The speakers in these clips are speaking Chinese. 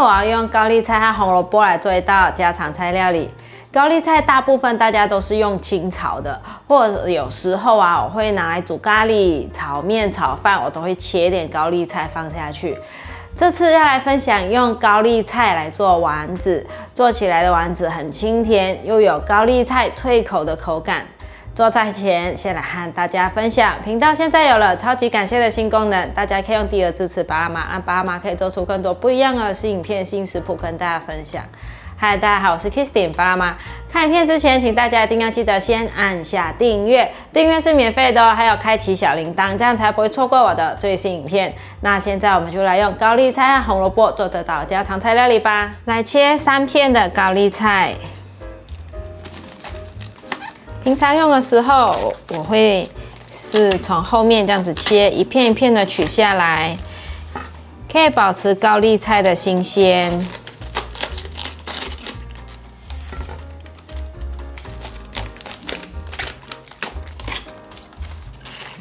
我要用高丽菜和红萝卜来做一道家常菜料理。高丽菜大部分大家都是用清炒的，或者有时候我会拿来煮咖喱、炒面、炒饭，我都会切一点高丽菜放下去。这次要来分享用高丽菜来做丸子，做起来的丸子很清甜，又有高丽菜脆口的口感。做菜前，先来和大家分享，频道现在有了超级感谢的新功能，大家可以用第二支持巴拉妈，让巴拉妈可以做出更多不一样的新影片、新食谱跟大家分享。嗨，大家好，我是 Kristin 巴拉妈。看影片之前，请大家一定要记得先按下订阅，订阅是免费的哦，还有开启小铃铛，这样才不会错过我的最新影片。那现在我们就来用高丽菜和红萝卜做这道家常菜料理吧。来切3片的高丽菜。平常用的时候，我会是从后面这样子切，一片一片的取下来，可以保持高丽菜的新鲜。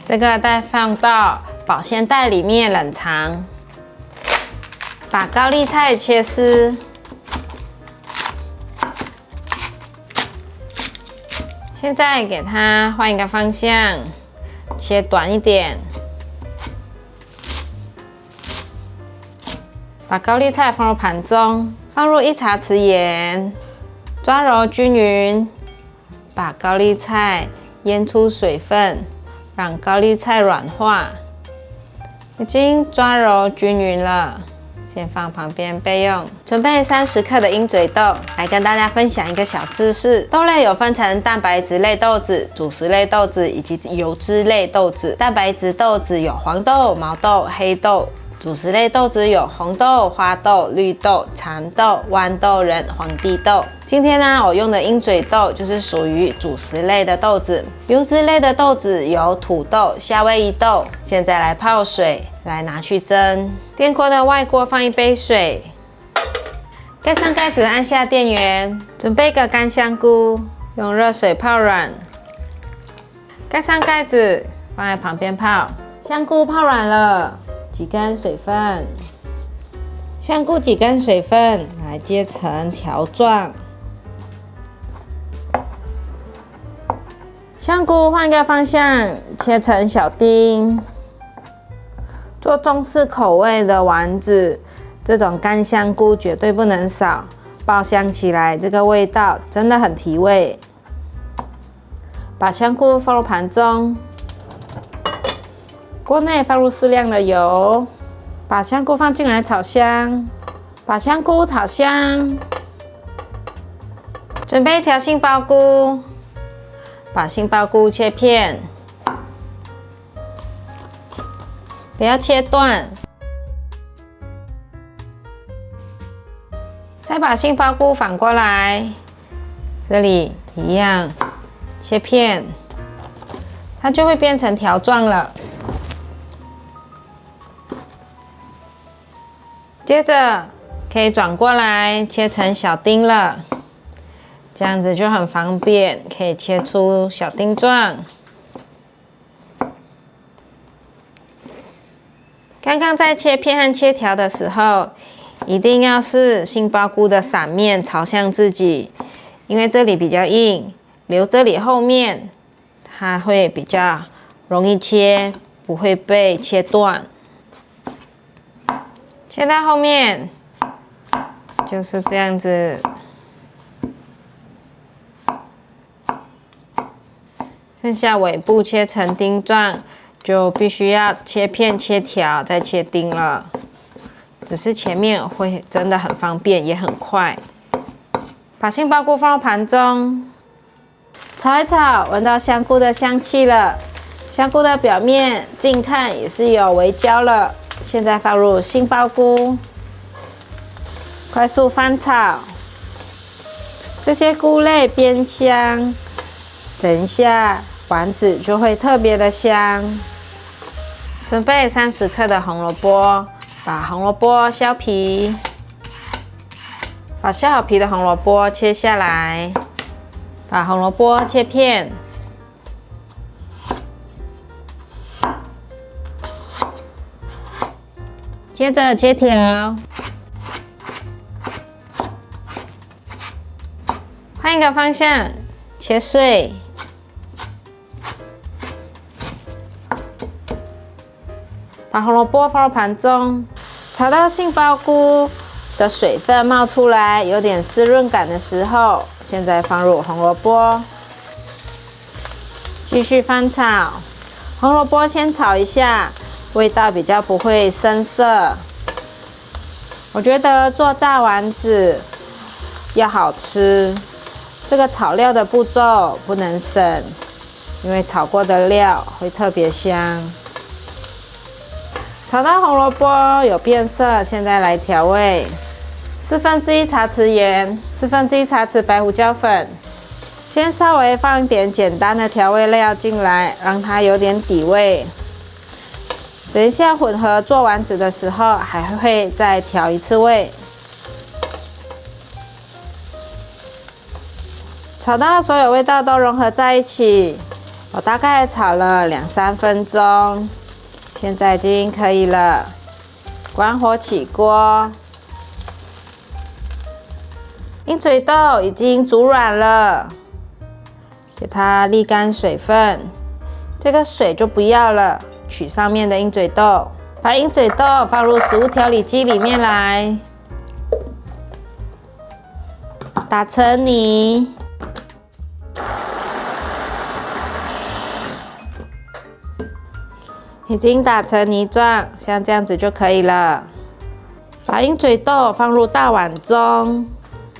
这个再放到保鲜袋里面冷藏。把高丽菜切丝。现在给它换一个方向，切短一点。把高丽菜放入盘中，放入1茶匙盐，抓揉均匀。把高丽菜腌出水分，让高丽菜软化。已经抓揉均匀了。先放旁边备用。准备30克的鹰嘴豆，来跟大家分享一个小知识。豆类有分成蛋白质类豆子、主食类豆子以及油脂类豆子。蛋白质豆子有黄豆、毛豆、黑豆。主食类豆子有红豆、花豆、绿豆、蚕豆、豌豆仁、黄地豆。今天呢，我用的鹰嘴豆就是属于主食类的豆子。油脂类的豆子有土豆、夏威夷豆。现在来泡水，来拿去蒸。电锅的外锅放1杯水，盖上盖子，按下电源。准备一个干香菇，用热水泡软。盖上盖子，放在旁边泡。香菇泡软了。挤干水分，香菇挤干水分，来切成条状。香菇换个方向，切成小丁。做中式口味的丸子，这种干香菇绝对不能少，爆香起来，这个味道真的很提味。把香菇放入盘中。锅内放入适量的油，把香菇放进来炒香，把香菇炒香。准备调杏鲍菇，把杏鲍菇切片，不要切断。再把杏鲍菇反过来，这里一样切片，它就会变成条状了。接着可以转过来切成小丁了，这样子就很方便，可以切出小丁状。刚刚在切片和切条的时候，一定要是杏鲍菇的伞面朝向自己，因为这里比较硬，留这里后面，它会比较容易切，不会被切断。切到后面就是这样子，剩下尾部切成丁状，就必须要切片、切条，再切丁了。只是前面会真的很方便，也很快。把杏鲍菇放入盘中，炒一炒，闻到香菇的香气了。香菇的表面近看也是有微焦了。现在放入杏鲍菇，快速翻炒。这些菇类煸香，等一下丸子就会特别的香。准备30克的红萝卜，把红萝卜削皮，把削好皮的红萝卜切下来，把红萝卜切片。接着切条，换一个方向，切碎。把红萝卜放入盘中，炒到杏鲍菇的水分冒出来，有点湿润感的时候，现在放入红萝卜，继续翻炒。红萝卜先炒一下，味道比较不会生涩。我觉得做炸丸子要好吃，这个炒料的步骤不能省，因为炒过的料会特别香。炒到红萝卜有变色，现在来调味：1/4茶匙盐，1/4茶匙白胡椒粉。先稍微放一点简单的调味料进来，让它有点底味。等一下混合做丸子的时候，还会再调一次味。炒到所有味道都融合在一起，我大概炒了2-3分钟。现在已经可以了，关火起锅。鹰嘴豆已经煮软了，给它沥干水分，这个水就不要了，取上面的鹰嘴豆，把鹰嘴豆放入食物调理机里面来，打成泥。已经打成泥状，像这样子就可以了。把鹰嘴豆放入大碗中，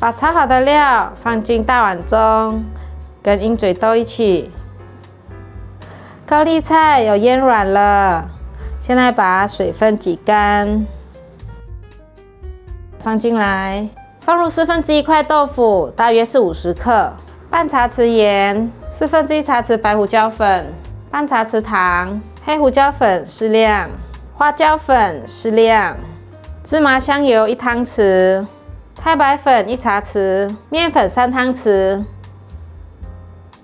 把炒好的料放进大碗中，跟鹰嘴豆一起。高丽菜有腌软了，现在把水分挤干，放进来，放入1/4块豆腐，大约是50克，半茶匙盐，1/4茶匙白胡椒粉，半茶匙糖。黑胡椒粉适量，花椒粉适量，芝麻香油1汤匙，太白粉1茶匙，面粉3汤匙。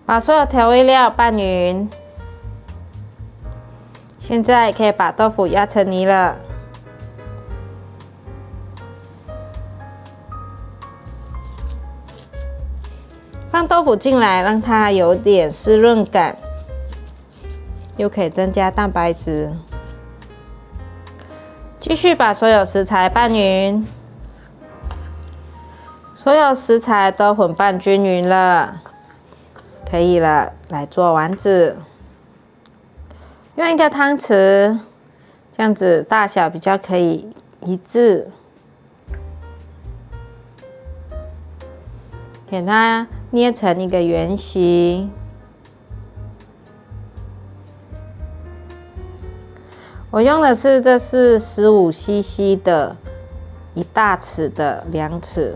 把所有调味料拌匀。现在可以把豆腐压成泥了。放豆腐进来，让它有点湿润感。又可以增加蛋白质。继续把所有食材拌匀，所有食材都混拌均匀了，可以了。来做丸子，用一个汤匙，这样子大小比较可以一致，给它捏成一个圆形。我用的是，这是15cc 的1大匙的量尺，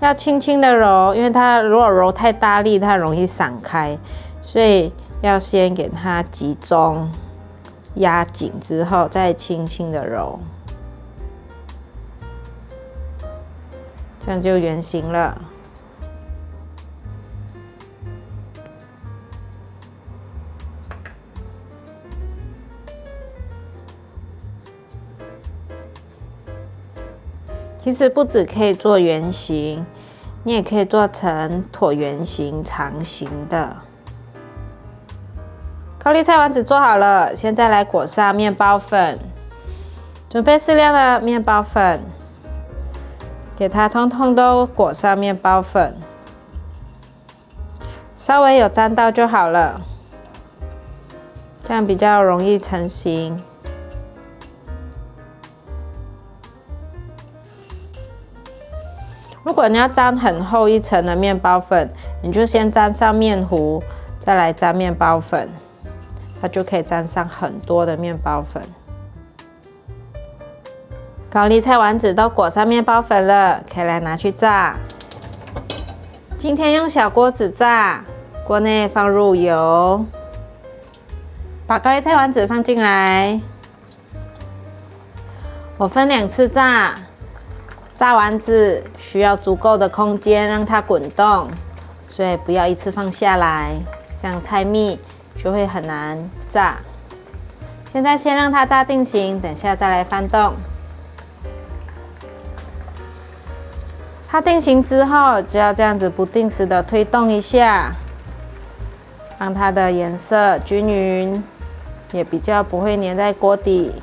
要轻轻的揉，因为它如果揉太大力，它容易散开，所以要先给它集中压紧之后，再轻轻的揉，这样就圆形了。其实不只可以做圆形，你也可以做成椭圆形、长形的。高丽菜丸子做好了，现在来裹上面包粉。准备适量的面包粉，给它通通都裹上面包粉，稍微有沾到就好了，这样比较容易成型。如果你要沾很厚一层的面包粉，你就先沾上面糊，再来沾面包粉，它就可以沾上很多的面包粉。高丽菜丸子都裹上面包粉了，可以来拿去炸。今天用小锅子炸，锅内放入油，把高丽菜丸子放进来。我分2次炸。炸丸子需要足够的空间让它滚动，所以不要一次放下来，这样太密就会很难炸。现在先让它炸定型，等下再来翻动。它定型之后，就要这样子不定时的推动一下，让它的颜色均匀，也比较不会粘在锅底。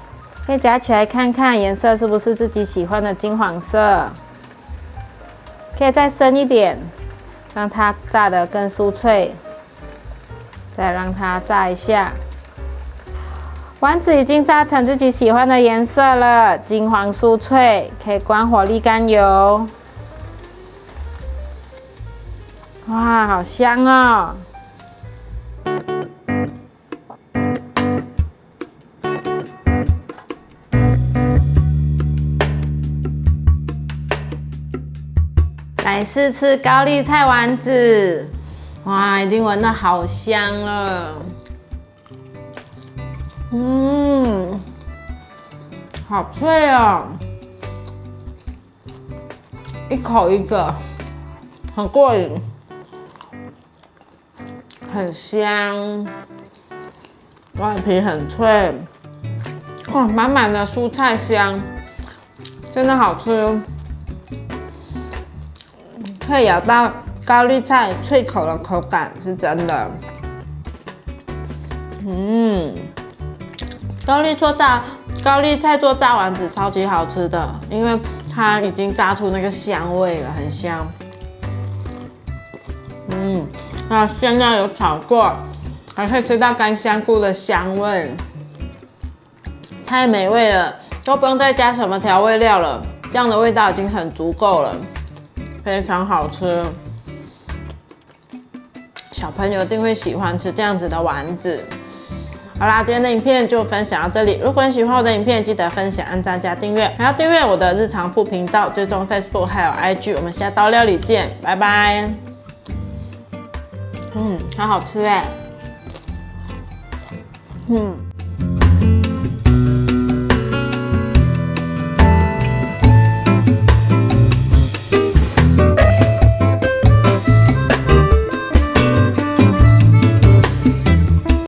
可以夹起来看看颜色是不是自己喜欢的金黄色，可以再深一点，让它炸得更酥脆。再让它炸一下。丸子已经炸成自己喜欢的颜色了，金黄酥脆，可以关火沥干油。哇，好香哦！来试吃高丽菜丸子，哇，已经闻到好香了。好脆哦，一口一个，很过瘾，很香，外皮很脆，哇，满满的蔬菜香，真的好吃。可以咬到高丽菜脆口的口感，是真的。高丽菜做炸丸子超级好吃的，因为它已经炸出那个香味了，很香。那馅料有炒过，还可以吃到干香菇的香味，太美味了，都不用再加什么调味料了，这样的味道已经很足够了，非常好吃。小朋友一定会喜欢吃这样子的丸子。好啦，今天的影片就分享到这里。如果你喜欢我的影片，记得分享、按赞加订阅，还要订阅我的日常副频道，追踪 Facebook 还有 IG。我们下刀料理见，拜拜。好好吃哎。